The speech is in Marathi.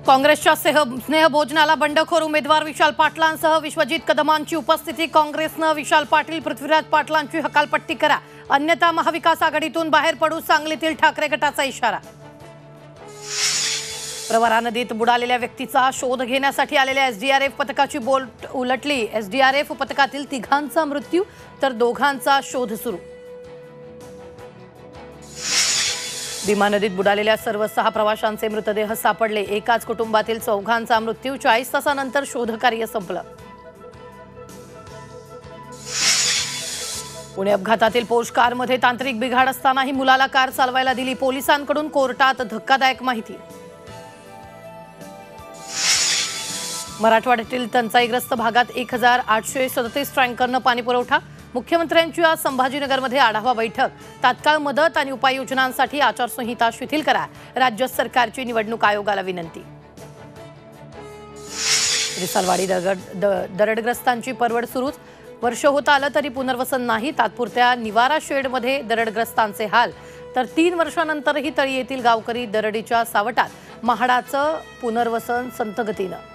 काँग्रेसच्या स्नेहभोजनाला बंडखोर उमेदवार विशाल पाटलांसह विश्वजित कदमांची उपस्थिती। काँग्रेसनं विशाल पाटील पृथ्वीराज पाटलांची हकालपट्टी करा, अन्यथा महाविकास आघाडीतून बाहेर पडू, सांगलीतील ठाकरे गटाचा इशारा। प्रवरा नदीत बुडालेल्या व्यक्तीचा शोध घेण्यासाठी आलेल्या एसडीआरएफ पथकाची बोट उलटली। एसडीआरएफ पथकातील 3घांचा मृत्यू तर 2घांचा शोध सुरू। भीमा नदीत बुडालेल्या सर्व 6 प्रवाशांचे मृतदेह सापडले। एकाच कुटुंबातील 4घांचा मृत्यू। 40 तासानंतर शोधकार्य संपलं। पुणे अपघातातील पोर्श कारमध्ये तांत्रिक बिघाड असतानाही मुलाला कार चालवायला दिली। पोलिसांकडून कोर्टात धक्कादायक माहिती। मराठवाड्यातील टंचाईग्रस्त भागात 1837 टँकरनं पाणी पुरवठा। मुख्यमंत्र्यांची आज संभाजीनगरमध्ये आढावा बैठक। तात्काळ मदत आणि उपाययोजनांसाठी आचारसंहिता शिथिल करा, राज्य सरकारची निवडणूक आयोगाला विनंती। रिसालवाडी दरडग्रस्तांची परवड सुरूच। वर्ष होत आलं तरी पुनर्वसन नाही। तात्पुरत्या निवारा शेडमध्ये दरडग्रस्तांचे हाल, तर 3 वर्षांनंतरही तळी येथील गावकरी दरडीच्या सावटात। महाडाचं पुनर्वसन संथ गतीनं।